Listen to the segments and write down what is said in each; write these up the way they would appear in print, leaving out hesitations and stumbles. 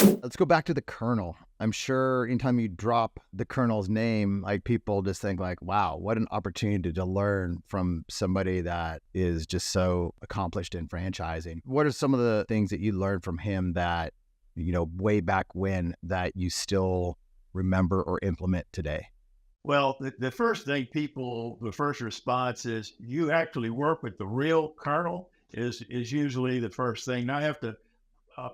Let's go back to the Colonel. I'm sure anytime you drop the Colonel's name, like people just think like, wow, what an opportunity to learn from somebody that is just so accomplished in franchising. What are some of the things that you learned from him that, way back when that you still remember or implement today? Well, the first thing the first response is you actually work with the real colonel is usually the first thing. Now I have to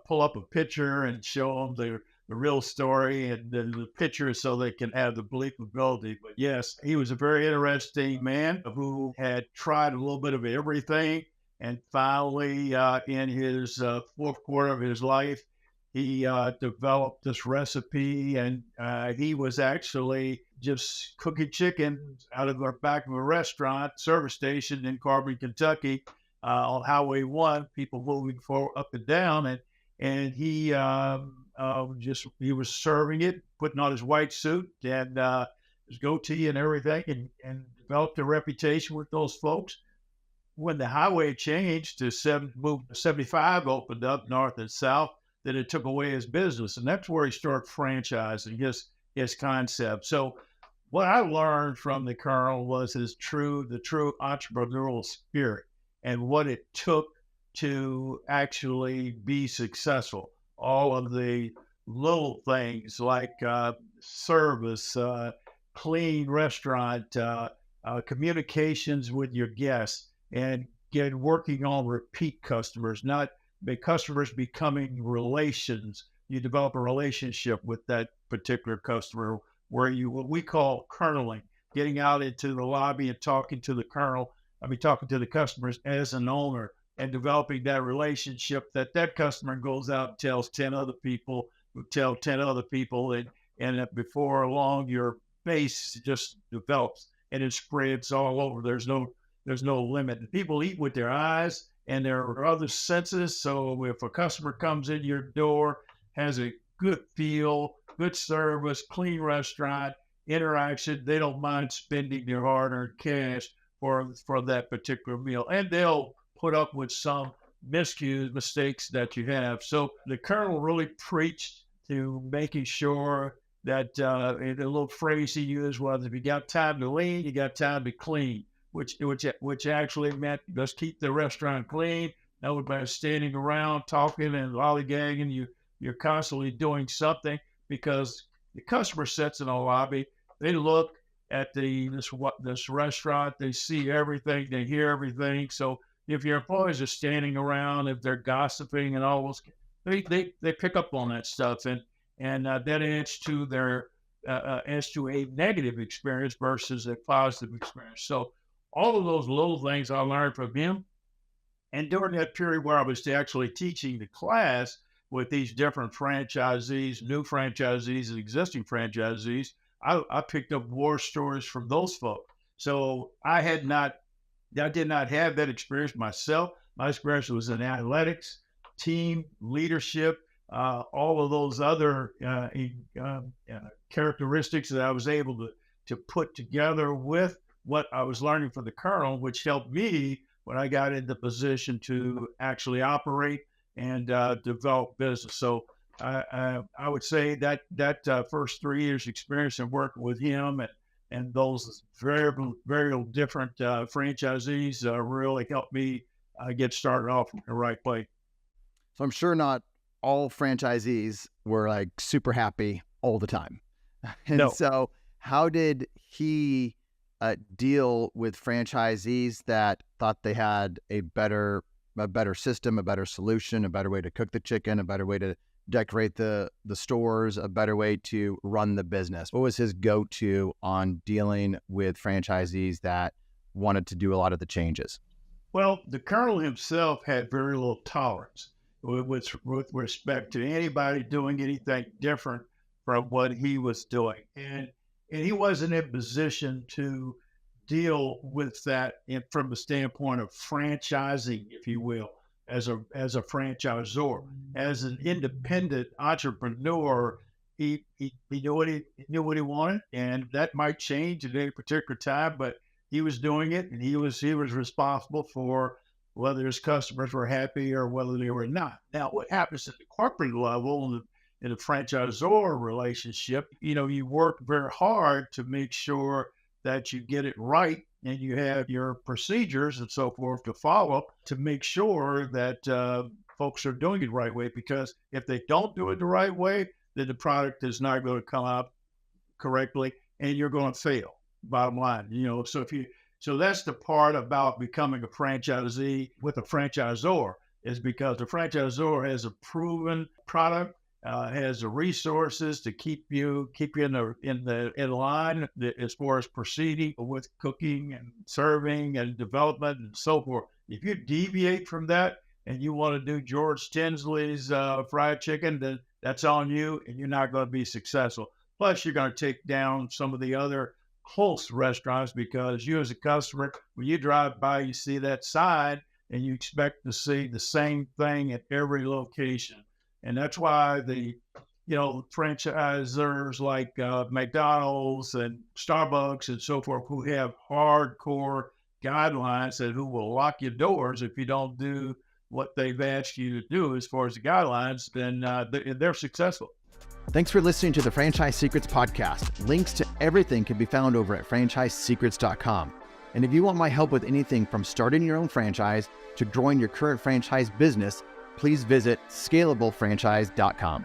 pull up a picture and show them the real story and the picture so they can have the believability. But yes, he was a very interesting man who had tried a little bit of everything. And finally, in his fourth quarter of his life, he developed this recipe, and he was actually just cooking chicken out of the back of a restaurant service station in Corbin, Kentucky, on Highway 1, people moving forward up and down. And he was serving it, putting on his white suit and his goatee and everything, and developed a reputation with those folks. When the highway changed to moved to 75, opened up north and south, then it took away his business, and that's where he started franchising his concept. So what I learned from the Colonel was the true entrepreneurial spirit and what it took to actually be successful. All of the little things like service, clean restaurant, communications with your guests, and working on repeat customers, not the customers becoming relations. You develop a relationship with that particular customer where what we call kerneling, getting out into the lobby and talking to the colonel. Talking to the customers as an owner and developing that relationship that customer goes out and tells 10 other people who tell 10 other people. And before long, your base just develops and it spreads all over. There's no limit. People eat with their eyes and their other senses. So if a customer comes in your door, has a good feel, good service, clean restaurant, interaction, they don't mind spending their hard-earned cash for that particular meal. And they'll put up with some mistakes that you have. So the Colonel really preached to making sure that and a little phrase he used was, if you got time to lean, you got time to clean, which actually meant let's keep the restaurant clean. Nobody's standing around talking and lollygagging. You're constantly doing something because the customer sits in a lobby. They look at this restaurant. They see everything. They hear everything. So if your employees are standing around, if they're gossiping and all those, they pick up on that stuff, and that adds to a negative experience versus a positive experience. So all of those little things I learned from him. And during that period where I was actually teaching the class with these different franchisees, new franchisees and existing franchisees, I picked up war stories from those folks. So I did not have that experience myself. My experience was in athletics, team, leadership, all of those other characteristics that I was able to put together with what I was learning from the Colonel, which helped me when I got into position to actually operate and develop business. So I would say that first 3 years experience in working with him and those very, very different franchisees really helped me get started off in the right way. So I'm sure not all franchisees were like super happy all the time. And No. so how did he deal with franchisees that thought they had a better system, a better solution, a better way to cook the chicken, a better way to decorate the stores, a better way to run the business? What was his go-to on dealing with franchisees that wanted to do a lot of the changes? Well, the Colonel himself had very little tolerance with respect to anybody doing anything different from what he was doing. And he wasn't in position to deal with that from the standpoint of franchising, if you will, as a franchisor. As an independent entrepreneur, he knew what he wanted, and that might change at any particular time, but he was doing it, and he was responsible for whether his customers were happy or whether they were not. Now, what happens at the corporate level in a franchisor relationship, you work very hard to make sure that you get it right and you have your procedures and so forth to follow to make sure that folks are doing it the right way. Because if they don't do it the right way, then the product is not going to come out correctly and you're going to fail, bottom line. So that's the part about becoming a franchisee with a franchisor, is because the franchisor has a proven product, has the resources to keep you in line as far as proceeding with cooking and serving and development and so forth. If you deviate from that and you want to do George Tinsley's fried chicken, then that's on you, and you're not going to be successful. Plus, you're going to take down some of the other close restaurants, because you as a customer, when you drive by, you see that sign and you expect to see the same thing at every location. And that's why the franchisors like McDonald's and Starbucks and so forth, who have hardcore guidelines and who will lock your doors if you don't do what they've asked you to do as far as the guidelines, then they're successful. Thanks for listening to the Franchise Secrets podcast. Links to everything can be found over at franchisesecrets.com. And if you want my help with anything from starting your own franchise to growing your current franchise business, please visit scalablefranchise.com.